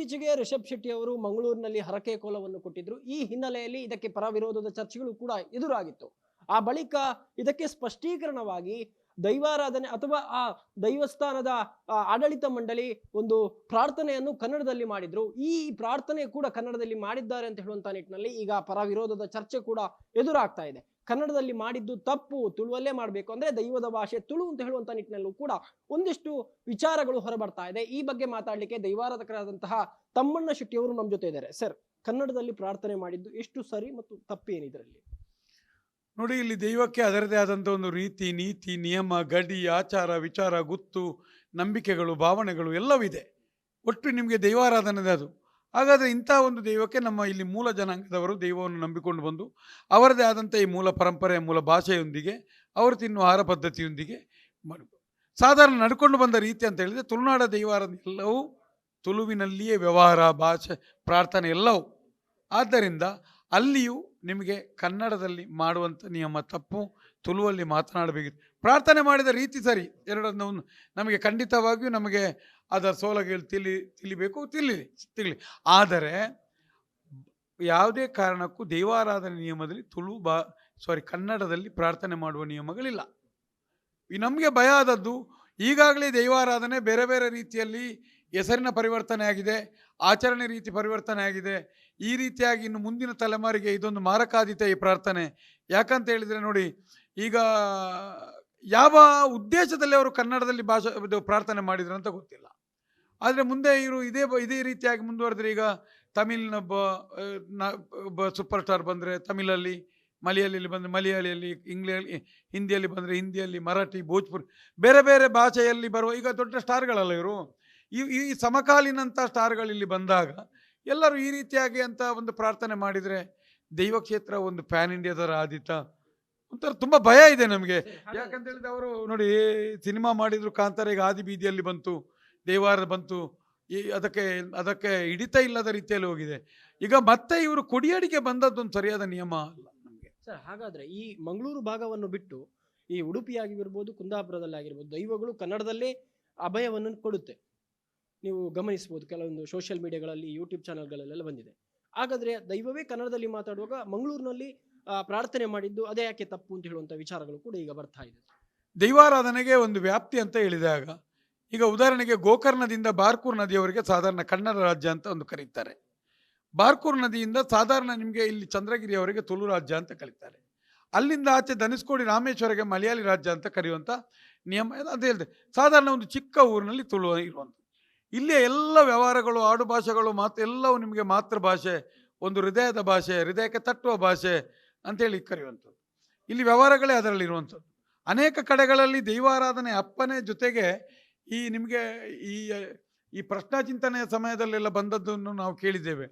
ಇತ್ತೀಚೆಗೆ ರಿಷಬ್ ಶೆಟ್ಟಿ ಅವರು ಮಂಗಳೂರಿನಲ್ಲಿ ಹರಕೆ ಕೋಲವನ್ನು ಕೊಟ್ಟಿದ್ರು. ಈ ಹಿನ್ನೆಲೆಯಲ್ಲಿ ಇದಕ್ಕೆ ಪರ ವಿರೋಧದ ಚರ್ಚೆಗಳು ಕೂಡ ಎದುರಾಗಿತ್ತು. ಆ ಬಳಿಕ ಇದಕ್ಕೆ ಸ್ಪಷ್ಟೀಕರಣವಾಗಿ ದೈವಾರಾಧನೆ ಅಥವಾ ಆ ದೈವಸ್ಥಾನದ ಆಡಳಿತ ಮಂಡಳಿ ಒಂದು ಪ್ರಾರ್ಥನೆಯನ್ನು ಕನ್ನಡದಲ್ಲಿ ಮಾಡಿದ್ರು. ಈ ಪ್ರಾರ್ಥನೆ ಕೂಡ ಕನ್ನಡದಲ್ಲಿ ಮಾಡಿದ್ದಾರೆ ಅಂತ ಹೇಳುವಂತ ನಿಟ್ಟಿನಲ್ಲಿ ಈಗ ಪರ ವಿರೋಧದ ಚರ್ಚೆ ಕೂಡ ಎದುರಾಗ್ತಾ ಇದೆ. ಕನ್ನಡದಲ್ಲಿ ಮಾಡಿದ್ದು ತಪ್ಪು, ತುಳುವಲ್ಲೇ ಮಾಡಬೇಕು, ಅಂದ್ರೆ ದೈವದ ಭಾಷೆ ತುಳು ಅಂತ ಹೇಳುವಂತ ನಿಟ್ಟಿನಲ್ಲೂ ಕೂಡ ಒಂದಿಷ್ಟು ವಿಚಾರಗಳು ಹೊರಬರ್ತಾ ಇದೆ. ಈ ಬಗ್ಗೆ ಮಾತಾಡ್ಲಿಕ್ಕೆ ದೈವಾರಾಧಕರಾದಂತಹ ತಮ್ಮಣ್ಣ ಶೆಟ್ಟಿ ಅವರು ನಮ್ಮ ಜೊತೆ ಇದ್ದಾರೆ. ಸರ್, ಕನ್ನಡದಲ್ಲಿ ಪ್ರಾರ್ಥನೆ ಮಾಡಿದ್ದು ಎಷ್ಟು ಸರಿ ಮತ್ತು ತಪ್ಪೇನಿದ್ರಲ್ಲಿ? ನೋಡಿ, ಇಲ್ಲಿ ದೈವಕ್ಕೆ ಅದರದೇ ಆದಂಥ ಒಂದು ರೀತಿ, ನೀತಿ, ನಿಯಮ, ಗಡಿ, ಆಚಾರ, ವಿಚಾರ, ಗುತ್ತು, ನಂಬಿಕೆಗಳು, ಭಾವನೆಗಳು ಎಲ್ಲವಿದೆ. ಒಟ್ಟು ನಿಮಗೆ ದೈವಾರಾಧನೆ ಅದು. ಹಾಗಾದರೆ ಇಂಥ ಒಂದು ದೈವಕ್ಕೆ ನಮ್ಮ ಇಲ್ಲಿ ಮೂಲ ಜನಾಂಗದವರು ದೈವವನ್ನು ನಂಬಿಕೊಂಡು ಬಂದು ಅವರದೇ ಆದಂಥ ಈ ಮೂಲ ಪರಂಪರೆಯ ಮೂಲ ಭಾಷೆಯೊಂದಿಗೆ ಅವರು ತಿನ್ನುವ ಆಹಾರ ಪದ್ಧತಿಯೊಂದಿಗೆ ಸಾಧಾರಣ ನಡ್ಕೊಂಡು ಬಂದ ರೀತಿ ಅಂತ ಹೇಳಿದರೆ ತುಳುನಾಡ ದೈವಾರಾಧನೆ ಎಲ್ಲವೂ ತುಳುವಿನಲ್ಲಿಯೇ ವ್ಯವಹಾರ, ಭಾಷೆ, ಪ್ರಾರ್ಥನೆ ಎಲ್ಲವೂ. ಆದ್ದರಿಂದ ಅಲ್ಲಿಯೂ ನಿಮಗೆ ಕನ್ನಡದಲ್ಲಿ ಮಾಡುವಂಥ ನಿಯಮ ತಪ್ಪು, ತುಳುವಲ್ಲಿ ಮಾತನಾಡಬೇಕಿತ್ತು. ಪ್ರಾರ್ಥನೆ ಮಾಡಿದ ರೀತಿ ಸರಿ, ಎರಡನ್ನು ನಮಗೆ ಖಂಡಿತವಾಗಿಯೂ ನಮಗೆ ಅದರ ಸೋಲಗಳು ತಿಳಿಬೇಕು, ತಿಳಿ. ಆದರೆ ಯಾವುದೇ ಕಾರಣಕ್ಕೂ ದೈವಾರಾಧನೆ ನಿಯಮದಲ್ಲಿ ಕನ್ನಡದಲ್ಲಿ ಪ್ರಾರ್ಥನೆ ಮಾಡುವ ನಿಯಮಗಳಿಲ್ಲ. ನಮಗೆ ಭಯ ಆದದ್ದು, ಈಗಾಗಲೇ ದೈವಾರಾಧನೆ ಬೇರೆ ಬೇರೆ ರೀತಿಯಲ್ಲಿ ಹೆಸರಿನ ಪರಿವರ್ತನೆ ಆಗಿದೆ, ಆಚರಣೆ ರೀತಿ ಪರಿವರ್ತನೆ ಆಗಿದೆ. ಈ ರೀತಿಯಾಗಿ ಇನ್ನು ಮುಂದಿನ ತಲೆಮಾರಿಗೆ ಇದೊಂದು ಮಾರಕಾದೀತ ಈ ಪ್ರಾರ್ಥನೆ. ಯಾಕಂತ ಹೇಳಿದರೆ ನೋಡಿ, ಈಗ ಯಾವ ಉದ್ದೇಶದಲ್ಲಿ ಅವರು ಕನ್ನಡದಲ್ಲಿ ಪ್ರಾರ್ಥನೆ ಮಾಡಿದ್ರು ಅಂತ ಗೊತ್ತಿಲ್ಲ. ಆದರೆ ಮುಂದೆ ಇವರು ಇದೇ ರೀತಿಯಾಗಿ ಮುಂದುವರೆದ್ರೆ, ಈಗ ತಮಿಳಿನ ಸೂಪರ್ ಸ್ಟಾರ್ ಬಂದರೆ ತಮಿಳಲ್ಲಿ, ಮಲಯಾಳಿಯಲ್ಲಿ ಬಂದರೆ ಮಲಯಾಳಿಯಲ್ಲಿ, ಹಿಂದಿಯಲ್ಲಿ ಬಂದರೆ ಹಿಂದಿಯಲ್ಲಿ, ಮರಾಠಿ, ಭೋಜ್ಪುರಿ, ಬೇರೆ ಬೇರೆ ಭಾಷೆಯಲ್ಲಿ ಬರುವ ಈಗ ದೊಡ್ಡ ಸ್ಟಾರ್ಗಳಲ್ಲ ಇವರು. ಈ ಸಮಕಾಲೀನಂಥ ಸ್ಟಾರ್ಗಳು ಇಲ್ಲಿ ಬಂದಾಗ ಎಲ್ಲರೂ ಈ ರೀತಿಯಾಗಿ ಅಂತ ಒಂದು ಪ್ರಾರ್ಥನೆ ಮಾಡಿದರೆ ದೈವಕ್ಷೇತ್ರ ಒಂದು ಪ್ಯಾನ್ ಇಂಡಿಯಾ ಥರ ಆದೀತ ಒಂಥರ ತುಂಬ ಭಯ ಇದೆ ನಮಗೆ. ಯಾಕಂತ ಹೇಳಿದ್ರೆ ಅವರು ನೋಡಿ, ಸಿನಿಮಾ ಮಾಡಿದ್ರು ಕಾಂತಾರ, ಈಗ ಆದಿ ಬೀದಿಯಲ್ಲಿ ಬಂತು, ದೇವಾರ ಬಂತು, ಅದಕ್ಕೆ ಹಿಡಿತ ಇಲ್ಲದ ರೀತಿಯಲ್ಲಿ ಹೋಗಿದೆ. ಈಗ ಮತ್ತೆ ಇವರು ಕೊಡಿಯಡಿಗೆ ಬಂದದ್ದೊಂದು ಸರಿಯಾದ ನಿಯಮ ಅಲ್ಲ ನಮಗೆ. ಸರ್, ಹಾಗಾದ್ರೆ ಈ ಮಂಗಳೂರು ಭಾಗವನ್ನು ಬಿಟ್ಟು ಈ ಉಡುಪಿ ಆಗಿರ್ಬೋದು, ಕುಂದಾಪುರದಲ್ಲಿ ಆಗಿರ್ಬೋದು, ದೈವಗಳು ಕನ್ನಡದಲ್ಲೇ ಅಭಯವನ್ನು ಕೊಡುತ್ತೆ. ನೀವು ಗಮನಿಸಬಹುದು, ಕೆಲವೊಂದು ಸೋಷಿಯಲ್ ಮೀಡಿಯಾಗಳಲ್ಲಿ, ಯೂಟ್ಯೂಬ್ ಚಾನಲ್ಗಳಲ್ಲೆಲ್ಲ ಬಂದಿದೆ. ಹಾಗಾದ್ರೆ ದೈವವೇ ಕನ್ನಡದಲ್ಲಿ ಮಾತಾಡುವಾಗ ಮಂಗಳೂರಿನಲ್ಲಿ ಪ್ರಾರ್ಥನೆ ಮಾಡಿದ್ದು ಅದೇ ಯಾಕೆ ತಪ್ಪು ಅಂತ ಹೇಳುವಂಥ ವಿಚಾರಗಳು ಕೂಡ ಈಗ ಬರ್ತಾ ಇದೆ. ದೈವಾರಾಧನೆಗೆ ಒಂದು ವ್ಯಾಪ್ತಿ ಅಂತ ಹೇಳಿದಾಗ, ಈಗ ಉದಾಹರಣೆಗೆ ಗೋಕರ್ಣದಿಂದ ಬಾರ್ಕೂರ್ ನದಿಯವರೆಗೆ ಸಾಧಾರಣ ಕನ್ನಡ ರಾಜ್ಯ ಅಂತ ಒಂದು ಕರೀತಾರೆ. ಬಾರ್ಕೂರ್ ನದಿಯಿಂದ ಸಾಧಾರಣ ನಿಮಗೆ ಇಲ್ಲಿ ಚಂದ್ರಗಿರಿಯವರೆಗೆ ತುಳು ರಾಜ್ಯ ಅಂತ ಕರೀತಾರೆ. ಅಲ್ಲಿಂದ ಆಚೆ ಧನುಷ್ಕೋಡಿ ರಾಮೇಶ್ವರಗೆ ಮಲಯಾಳಿ ರಾಜ್ಯ ಅಂತ ಕರೆಯುವಂಥ ನಿಯಮ ಅಂತ ಹೇಳಿದೆ. ಸಾಧಾರಣ ಒಂದು ಚಿಕ್ಕ ಊರಿನಲ್ಲಿ ತುಳು ಇರುವಂಥ, ಇಲ್ಲಿಯ ಎಲ್ಲ ವ್ಯವಹಾರಗಳು, ಆಡು ಭಾಷೆಗಳು, ಎಲ್ಲವೂ ನಿಮಗೆ ಮಾತೃಭಾಷೆ, ಒಂದು ಹೃದಯದ ಭಾಷೆ, ಹೃದಯಕ್ಕೆ ತಟ್ಟುವ ಭಾಷೆ ಅಂತೇಳಿ ಕರೆಯುವಂಥದ್ದು. ಇಲ್ಲಿ ವ್ಯವಹಾರಗಳೇ ಅದರಲ್ಲಿ ಇರುವಂಥದ್ದು. ಅನೇಕ ಕಡೆಗಳಲ್ಲಿ ದೈವಾರಾಧನೆ ಅಪ್ಪನೇ ಜೊತೆಗೆ ಈ ನಿಮಗೆ ಈ ಪ್ರಶ್ನಾಚಿಂತನೆಯ ಸಮಯದಲ್ಲೆಲ್ಲ ಬಂದದ್ದನ್ನು ನಾವು ಕೇಳಿದ್ದೇವೆ.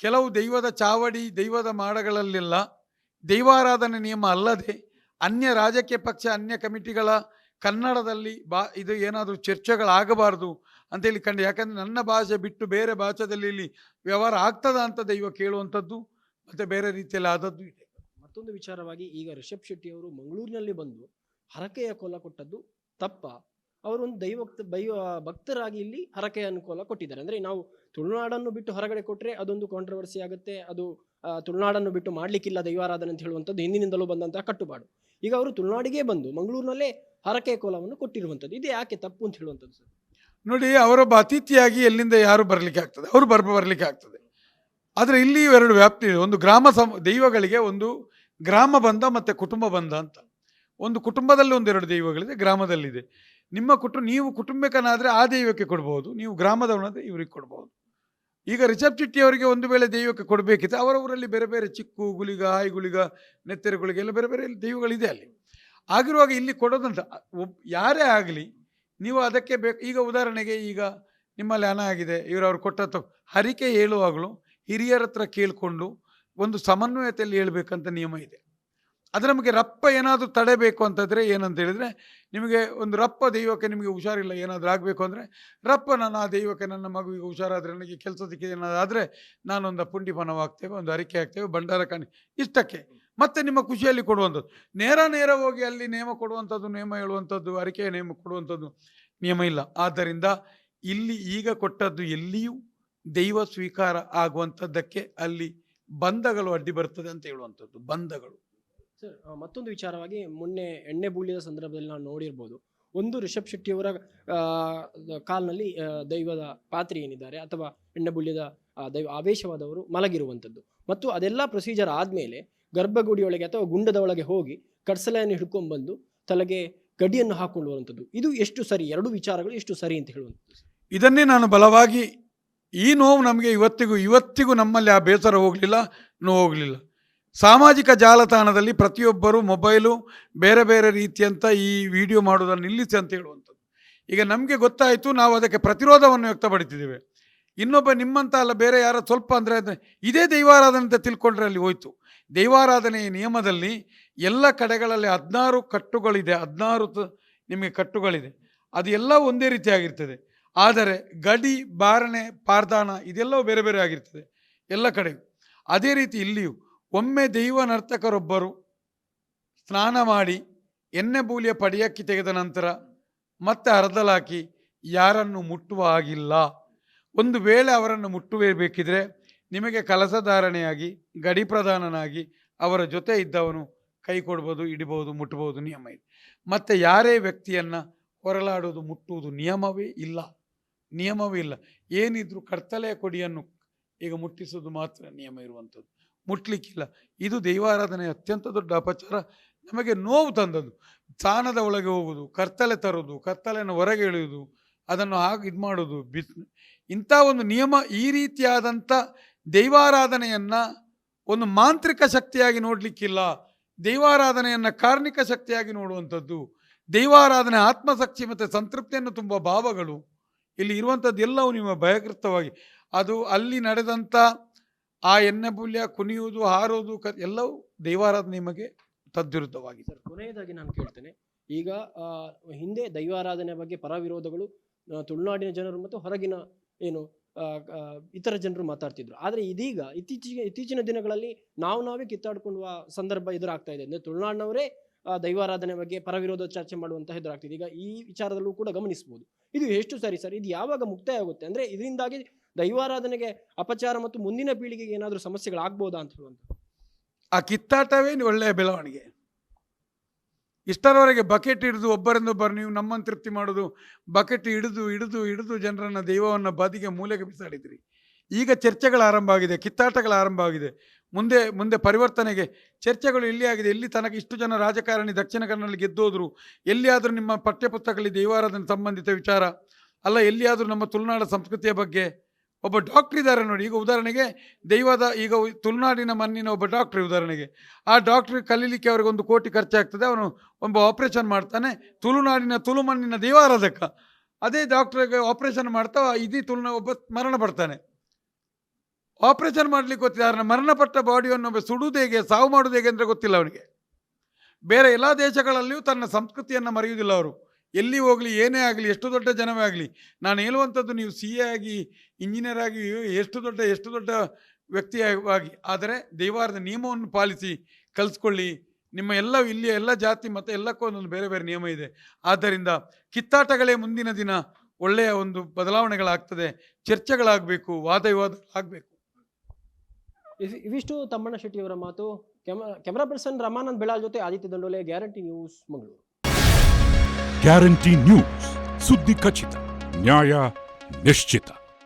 ಕೆಲವು ದೈವದ ಚಾವಡಿ, ದೈವದ ಮಾಡಗಳಲ್ಲೆಲ್ಲ ದೈವಾರಾಧನೆ ನಿಯಮ ಅಲ್ಲದೆ ಅನ್ಯ ರಾಜಕೀಯ ಪಕ್ಷ, ಅನ್ಯ ಕಮಿಟಿಗಳ ಕನ್ನಡದಲ್ಲಿ ಇದು ಏನಾದರೂ ಚರ್ಚೆಗಳಾಗಬಾರ್ದು ಅಂತೇಳಿ ಕಂಡು. ಯಾಕಂದರೆ ನನ್ನ ಭಾಷೆ ಬಿಟ್ಟು ಬೇರೆ ಭಾಷೆಯಲ್ಲಿ ಇಲ್ಲಿ ವ್ಯವಹಾರ ಆಗ್ತದ ಅಂತ ದೈವ ಕೇಳುವಂಥದ್ದು ಮತ್ತು ಬೇರೆ ರೀತಿಯಲ್ಲಿ ಆದದ್ದು ಇದೆ. ಮತ್ತೊಂದು ವಿಚಾರವಾಗಿ, ಈಗ ರಿಷಬ್ ಶೆಟ್ಟಿ ಅವರು ಮಂಗಳೂರಿನಲ್ಲಿ ಬಂದು ಹರಕೆಯ ಕೋಲ ಕೊಟ್ಟದ್ದು ತಪ್ಪ? ಅವರೊಂದು ದೈವ ಭಕ್ತರಾಗಿ ಇಲ್ಲಿ ಹರಕೆಯನ್ನು ಕೋಲ ಕೊಟ್ಟಿದ್ದಾರೆ. ಅಂದ್ರೆ ನಾವು ತುಳುನಾಡನ್ನು ಬಿಟ್ಟು ಹೊರಗಡೆ ಕೊಟ್ಟರೆ ಅದೊಂದು ಕಾಂಟ್ರವರ್ಸಿ ಆಗುತ್ತೆ, ಅದು ತುಳುನಾಡನ್ನು ಬಿಟ್ಟು ಮಾಡ್ಲಿಕ್ಕಿಲ್ಲ ದೈವಾರಾಧನೆ ಅಂತ ಹೇಳುವಂಥದ್ದು ಹಿಂದಿನಿಂದಲೂ ಬಂದಂತಹ ಕಟ್ಟುಪಾಡು. ಈಗ ಅವರು ತುಳುನಾಡಿಗೆ ಬಂದು ಮಂಗಳೂರಿನಲ್ಲೇ ಹರಕೆಯ ಕೋಲವನ್ನು ಕೊಟ್ಟಿರುವಂಥದ್ದು, ಇದು ಯಾಕೆ ತಪ್ಪು ಅಂತ ಹೇಳುವಂಥದ್ದು? ಸರ್ ನೋಡಿ, ಅವರೊಬ್ಬ ಅತಿಥಿಯಾಗಿ ಎಲ್ಲಿಂದ ಯಾರು ಬರಲಿಕ್ಕೆ ಆಗ್ತದೆ, ಅವರು ಬರಲಿಕ್ಕೆ ಆಗ್ತದೆ. ಆದರೆ ಇಲ್ಲಿ ಎರಡು ವ್ಯಾಪ್ತಿ ಇದೆ. ಒಂದು ದೈವಗಳಿಗೆ ಒಂದು ಗ್ರಾಮ ಬಂಧ ಮತ್ತು ಕುಟುಂಬ ಬಂಧ ಅಂತ. ಒಂದು ಕುಟುಂಬದಲ್ಲಿ ಒಂದೆರಡು ದೈವಗಳಿದೆ, ಗ್ರಾಮದಲ್ಲಿದೆ. ನೀವು ಕುಟುಂಬಿಕನಾದರೆ ಆ ದೈವಕ್ಕೆ ಕೊಡ್ಬೋದು, ನೀವು ಗ್ರಾಮದವನಾದರೆ ಇವ್ರಿಗೆ ಕೊಡ್ಬೋದು. ಈಗ ರಿಷಬ್ ಶೆಟ್ಟಿ ಅವರಿಗೆ ಒಂದು ವೇಳೆ ದೈವಕ್ಕೆ ಕೊಡಬೇಕಿತ್ತು, ಅವರ ಊರಲ್ಲಿ ಬೇರೆ ಬೇರೆ ಚಿಕ್ಕು ಗುಳಿಗ, ಹಾಯಿ ಗುಳಿಗ, ನೆತ್ತೆರೆ ಗುಳಿಗ ಎಲ್ಲ ಬೇರೆ ಬೇರೆ ದೈವಗಳಿದೆ ಅಲ್ಲಿ. ಆಗಿರುವಾಗ ಇಲ್ಲಿ ಕೊಡೋದಂತ ಯಾರೇ ಆಗಲಿ ನೀವು ಅದಕ್ಕೆ ಈಗ ಉದಾಹರಣೆಗೆ, ಈಗ ನಿಮ್ಮಲ್ಲಿ ಹಣ ಆಗಿದೆ, ಅವ್ರು ಕೊಟ್ಟ ಹರಿಕೆ ಹೇಳುವಾಗಲೂ ಹಿರಿಯರ ಹತ್ರ ಕೇಳಿಕೊಂಡು ಒಂದು ಸಮನ್ವಯತೆಯಲ್ಲಿ ಹೇಳ್ಬೇಕಂತ ನಿಯಮ ಇದೆ. ಅದು ನಮಗೆ ರಪ್ಪ ಏನಾದರೂ ತಡೆಬೇಕು ಅಂತಂದರೆ ಏನಂತ ಹೇಳಿದರೆ, ನಿಮಗೆ ಒಂದು ರಪ್ಪ ದೈವಕ್ಕೆ ನಿಮಗೆ ಹುಷಾರಿಲ್ಲ ಏನಾದರೂ ಆಗಬೇಕು ಅಂದರೆ, ರಪ್ಪ ನಾನು ಆ ದೈವಕ್ಕೆ ನನ್ನ ಮಗುವಿಗೆ ಹುಷಾರಾದರೆ, ನನಗೆ ಕೆಲಸ ಸಿಕ್ಕಿದೆ ಏನಾದರೆ ನಾನೊಂದು ಪುಂಡಿಪನವಾಗ್ತೇವೆ, ಒಂದು ಅರಿಕೆ ಆಗ್ತೇವೆ, ಭಂಡಾರ ಕಾಣಿ ಇಷ್ಟಕ್ಕೆ ಮತ್ತೆ ನಿಮ್ಮ ಖುಷಿಯಲ್ಲಿ ಕೊಡುವಂಥದ್ದು. ನೇರ ಹೋಗಿ ಅಲ್ಲಿ ನೇಮ ಕೊಡುವಂಥದ್ದು, ನೇಮ ಹೇಳುವಂಥದ್ದು, ಅರಿಕೆಯ ನೇಮ ಕೊಡುವಂಥದ್ದು ನಿಯಮ ಇಲ್ಲ. ಆದ್ದರಿಂದ ಇಲ್ಲಿ ಈಗ ಕೊಟ್ಟದ್ದು ಎಲ್ಲಿಯೂ ದೈವ ಸ್ವೀಕಾರ ಆಗುವಂಥದ್ದಕ್ಕೆ ಅಲ್ಲಿ ಬಂಧಗಳು ಅಡ್ಡಿ ಬರ್ತದೆ ಅಂತ ಹೇಳುವಂಥದ್ದು. ಬಂಧಗಳು. ಸರ್, ಮತ್ತೊಂದು ವಿಚಾರವಾಗಿ ಮೊನ್ನೆ ಎಣ್ಣೆ ಬೂಳಿದ ಸಂದರ್ಭದಲ್ಲಿ ನಾವು ನೋಡಿರ್ಬೋದು, ಒಂದು ರಿಷಬ್ ಶೆಟ್ಟಿಯವರ ಕಾಲ್ನಲ್ಲಿ ದೈವದ ಪಾತ್ರೆ ಏನಿದ್ದಾರೆ ಅಥವಾ ಎಣ್ಣೆ ಬುಳ್ಳಿದ ದೈವ ಆವೇಶವಾದವರು ಮಲಗಿರುವಂಥದ್ದು, ಮತ್ತು ಅದೆಲ್ಲ ಪ್ರೊಸೀಜರ್ ಆದಮೇಲೆ ಗರ್ಭಗುಡಿಯೊಳಗೆ ಅಥವಾ ಗುಂಡದ ಒಳಗೆ ಹೋಗಿ ಕಡ್ಸಲೆಯನ್ನು ಹಿಡ್ಕೊಂಡ್ಬಂದು ತಲೆಗೆ ಗಡಿಯನ್ನು ಹಾಕೊಂಡು ಬರುವಂಥದ್ದು, ಇದು ಎಷ್ಟು ಸರಿ? ಎರಡು ವಿಚಾರಗಳು ಎಷ್ಟು ಸರಿ ಅಂತ ಹೇಳುವಂಥದ್ದು. ಇದನ್ನೇ ನಾನು ಬಲವಾಗಿ, ಈ ನೋವು ನಮಗೆ ಇವತ್ತಿಗೂ ನಮ್ಮಲ್ಲಿ ಆ ಬೇಸರ ಹೋಗಲಿಲ್ಲ, ನೋವು ಹೋಗಲಿಲ್ಲ. ಸಾಮಾಜಿಕ ಜಾಲತಾಣದಲ್ಲಿ ಪ್ರತಿಯೊಬ್ಬರು ಮೊಬೈಲು ಬೇರೆ ಬೇರೆ ರೀತಿಯಂಥ ಈ ವಿಡಿಯೋ ಮಾಡೋದನ್ನು ನಿಲ್ಲಿಸಿ ಅಂತ ಹೇಳುವಂಥದ್ದು. ಈಗ ನಮಗೆ ಗೊತ್ತಾಯಿತು, ನಾವು ಅದಕ್ಕೆ ಪ್ರತಿರೋಧವನ್ನು ವ್ಯಕ್ತಪಡಿಸಿದ್ದೇವೆ. ಇನ್ನೊಬ್ಬ ನಿಮ್ಮಂತ ಅಲ್ಲ, ಬೇರೆ ಯಾರೋ ಸ್ವಲ್ಪ ಅಂದರೆ ಇದೇ ದೈವಾರಾಧನೆ ಅಂತ ತಿಳ್ಕೊಂಡ್ರೆ ಅಲ್ಲಿ ಹೋಯ್ತು. ದೈವಾರಾಧನೆಯ ನಿಯಮದಲ್ಲಿ ಎಲ್ಲ ಕಡೆಗಳಲ್ಲಿ 16 ಕಟ್ಟುಗಳಿದೆ, 16 ನಿಮಗೆ ಕಟ್ಟುಗಳಿದೆ. ಅದು ಎಲ್ಲ ಒಂದೇ ರೀತಿಯಾಗಿರ್ತದೆ. ಆದರೆ ಗಡಿ, ಬಾರಣೆ, ಪಾರ್ದಾನ ಇದೆಲ್ಲವೂ ಬೇರೆ ಬೇರೆ ಆಗಿರ್ತದೆ ಎಲ್ಲ ಕಡೆಗೂ. ಅದೇ ರೀತಿ ಇಲ್ಲಿಯೂ ಒಮ್ಮೆ ದೈವ ನರ್ತಕರೊಬ್ಬರು ಸ್ನಾನ ಮಾಡಿ ಎಣ್ಣೆ ಬೂಲಿಯ ಪಡಿಯಕ್ಕಿ ತೆಗೆದ ನಂತರ ಮತ್ತೆ ಹರದಲಾಕಿ ಯಾರನ್ನು ಮುಟ್ಟುವ ಆಗಿಲ್ಲ. ಒಂದು ವೇಳೆ ಅವರನ್ನು ಮುಟ್ಟಬೇಕಿದ್ರೆ ನಿಮಗೆ ಕಲಸಧಾರಣೆಯಾಗಿ ಗಡಿ ಪ್ರಧಾನನಾಗಿ ಅವರ ಜೊತೆ ಇದ್ದವನು ಕೈ ಕೊಡ್ಬೋದು, ಇಡಬಹುದು, ಮುಟ್ಟಬಹುದು, ನಿಯಮ ಇದೆ. ಮತ್ತು ಯಾರೇ ವ್ಯಕ್ತಿಯನ್ನು ಹೊರಲಾಡುವುದು, ಮುಟ್ಟುವುದು ನಿಯಮವೇ ಇಲ್ಲ. ಏನಿದ್ರು ಕರ್ತಲೆಯ ಕೊಡಿಯನ್ನು ಈಗ ಮುಟ್ಟಿಸೋದು ಮಾತ್ರ ನಿಯಮ ಇರುವಂಥದ್ದು, ಮುಟ್ಲಿಕ್ಕಿಲ್ಲ. ಇದು ದೈವಾರಾಧನೆ ಅತ್ಯಂತ ದೊಡ್ಡ ಅಪಚಾರ, ನಮಗೆ ನೋವು ತಂದದ್ದು. ಸ್ಥಾನದ ಒಳಗೆ ಹೋಗುವುದು, ಕರ್ತಲೆ ತರೋದು, ಕರ್ತಲೆಯನ್ನು ಹೊರಗೆ ಎಳೆಯುವುದು, ಅದನ್ನು ಹಾಗೆ ಇದು ಮಾಡೋದು, ಇಂಥ ಒಂದು ನಿಯಮ. ಈ ರೀತಿಯಾದಂಥ ದೈವಾರಾಧನೆಯನ್ನು ಒಂದು ಮಾಂತ್ರಿಕ ಶಕ್ತಿಯಾಗಿ ನೋಡಲಿಕ್ಕಿಲ್ಲ. ದೈವಾರಾಧನೆಯನ್ನು ಕಾರ್ಣಿಕ ಶಕ್ತಿಯಾಗಿ ನೋಡುವಂಥದ್ದು. ದೈವಾರಾಧನೆ ಆತ್ಮಶಕ್ತಿ ಮತ್ತು ಸಂತೃಪ್ತಿಯನ್ನು ತುಂಬ ಭಾವಗಳು ಇಲ್ಲಿ ಇರುವಂಥದ್ದು ಎಲ್ಲವೂ ನಿಮ್ಮ ಭಯಕೃತವಾಗಿ. ಅದು ಅಲ್ಲಿ ನಡೆದಂಥ ಆ ಎಣ್ಣೆ ಬುಲ್ಯ, ಕುಣಿಯುವುದು, ಹಾರೋದು, ಎಲ್ಲವೂ ದೈವಾರಾಧನೆ ನಿಮಗೆ ತದ್ವಿರುದ್ಧವಾಗಿದೆ. ಸರ್, ಕೊನೆಯದಾಗಿ ನಾನು ಕೇಳ್ತೇನೆ, ಈಗ ಹಿಂದೆ ದೈವಾರಾಧನೆ ಬಗ್ಗೆ ಪರವಿರೋಧಗಳು ತುಳುನಾಡಿನ ಜನರು ಮತ್ತು ಹೊರಗಿನ ಇತರ ಜನರು ಮಾತಾಡ್ತಿದ್ರು. ಆದರೆ ಇದೀಗ ಇತ್ತೀಚಿನ ದಿನಗಳಲ್ಲಿ ನಾವೇ ಕಿತ್ತಾಡ್ಕೊಳ್ಳುವ ಸಂದರ್ಭ ಎದುರಾಗ್ತಾ ಇದೆ. ಅಂದರೆ ತುಳುನಾಡಿನವರೇ ದೈವಾರಾಧನೆ ಬಗ್ಗೆ ಪರವಿರೋಧ ಚರ್ಚೆ ಮಾಡುವಂತಹ ಎದುರಾಗ್ತಿದೆ. ಈಗ ಈ ವಿಚಾರದಲ್ಲೂ ಕೂಡ ಗಮನಿಸಬಹುದು. ಇದು ಎಷ್ಟು ಸರಿ ಸರ್? ಇದು ಯಾವಾಗ ಮುಕ್ತಾಯ ಆಗುತ್ತೆ? ಅಂದರೆ ಇದರಿಂದಾಗಿ ದೈವಾರಾಧನೆಗೆ ಅಪಚಾರ ಮತ್ತು ಮುಂದಿನ ಪೀಳಿಗೆಗೆ ಏನಾದರೂ ಸಮಸ್ಯೆಗಳಾಗ್ಬೋದಾ ಅಂತ ಹೇಳುವಂಥದ್ದು. ಆ ಕಿತ್ತಾಟವೇ ಒಳ್ಳೆಯ ಬೆಳವಣಿಗೆ. ಇಷ್ಟರವರೆಗೆ ಬಕೆಟ್ ಹಿಡಿದು ಒಬ್ಬರಿಂದೊಬ್ಬರು ನೀವು ನಮ್ಮನ್ನು ತೃಪ್ತಿ ಮಾಡೋದು, ಬಕೆಟ್ ಹಿಡಿದು ಜನರನ್ನು, ದೈವವನ್ನು ಬದಿಗೆ ಮೂಲೆಗೆ ಬಿಸಾಡಿದ್ರಿ. ಈಗ ಚರ್ಚೆಗಳ ಆರಂಭ ಆಗಿದೆ, ಕಿತ್ತಾಟಗಳ ಆರಂಭ ಆಗಿದೆ. ಮುಂದೆ ಪರಿವರ್ತನೆಗೆ ಚರ್ಚೆಗಳು ಎಲ್ಲಿ ಆಗಿದೆ? ಎಲ್ಲಿ ತನಕ ಇಷ್ಟು ಜನ ರಾಜಕಾರಣಿ ದಕ್ಷಿಣ ಕನ್ನಡದಲ್ಲಿ ಗೆದ್ದೋದ್ರು? ಎಲ್ಲಿಯಾದರೂ ನಿಮ್ಮ ಪಠ್ಯಪುಸ್ತಕಗಳಲ್ಲಿ ದೈವಾರಾಧನೆ ಸಂಬಂಧಿತ ವಿಚಾರ ಅಲ್ಲ, ಎಲ್ಲಿಯಾದರೂ ನಮ್ಮ ತುಳುನಾಡ ಸಂಸ್ಕೃತಿಯ ಬಗ್ಗೆ ಒಬ್ಬ ಡಾಕ್ಟ್ರ್ ಇದ್ದಾರೆ ನೋಡಿ. ಈಗ ಉದಾಹರಣೆಗೆ ಈಗ ತುಳುನಾಡಿನ ಮಣ್ಣಿನ ಒಬ್ಬ ಡಾಕ್ಟ್ರ್, ಉದಾಹರಣೆಗೆ ಆ ಡಾಕ್ಟ್ರಿಗೆ ಕಲೀಲಿಕ್ಕೆ ಅವ್ರಿಗೆ 1 ಕೋಟಿ ಖರ್ಚಾಗ್ತದೆ. ಅವನು ಒಬ್ಬ ಆಪರೇಷನ್ ಮಾಡ್ತಾನೆ, ತುಳು ಮಣ್ಣಿನ ದೈವಾರಾಧಕ. ಅದೇ ಡಾಕ್ಟ್ರಿಗೆ ಆಪರೇಷನ್ ಮಾಡ್ತಾ ಒಬ್ಬ ಮರಣ ಪಡ್ತಾನೆ. ಆಪರೇಷನ್ ಮಾಡ್ಲಿಕ್ಕೆ ಗೊತ್ತಿಲ್ಲ, ಅವರನ್ನ ಮರಣಪಟ್ಟ ಬಾಡಿಯನ್ನು ಸುಡುವುದು ಹೇಗೆ, ಸಾವು ಮಾಡುವುದು ಹೇಗೆ ಅಂದರೆ ಗೊತ್ತಿಲ್ಲ ಅವನಿಗೆ. ಬೇರೆ ಎಲ್ಲ ದೇಶಗಳಲ್ಲಿಯೂ ತನ್ನ ಸಂಸ್ಕೃತಿಯನ್ನು ಮರೆಯುವುದಿಲ್ಲ ಅವರು. ಎಲ್ಲಿ ಹೋಗಲಿ, ಏನೇ ಆಗಲಿ, ಎಷ್ಟು ದೊಡ್ಡ ಜನವೇ ಆಗಲಿ. ನಾನು ಹೇಳುವಂಥದ್ದು, ನೀವು CA ಆಗಿ, ಇಂಜಿನಿಯರ್ ಆಗಿ, ಎಷ್ಟು ದೊಡ್ಡ ವ್ಯಕ್ತಿಯಾಗಿ, ಆದರೆ ದೈವಾರಾಧನೆ ನಿಯಮವನ್ನು ಪಾಲಿಸಿ ಕಲಿಸ್ಕೊಳ್ಳಿ. ನಿಮ್ಮ ಇಲ್ಲಿಯ ಎಲ್ಲ ಜಾತಿ ಮತ್ತು ಎಲ್ಲಕ್ಕೂ ಒಂದೊಂದು ಬೇರೆ ಬೇರೆ ನಿಯಮ ಇದೆ. ಆದ್ದರಿಂದ ಕಿತ್ತಾಟಗಳೇ ಮುಂದಿನ ದಿನ ಒಳ್ಳೆಯ ಒಂದು ಬದಲಾವಣೆಗಳಾಗ್ತದೆ, ಚರ್ಚೆಗಳಾಗಬೇಕು, ವಾದ ವಿವಾದಗಳಾಗಬೇಕು. ಇವಿಷ್ಟು ತಮ್ಮಣ್ಣ ಶೆಟ್ಟಿಯವರ ಮಾತು. ಕ್ಯಾಮರಾ ಪರ್ಸನ್ ರಮಾನಂದ್ ಬೆಳಾಲ್ ಜೊತೆ Aditya Dandole, guarantee news, Mangaluru. Guarantee news, ಸುದ್ದಿ ಖಚಿತ, ನ್ಯಾಯ ನಿಶ್ಚಿತ.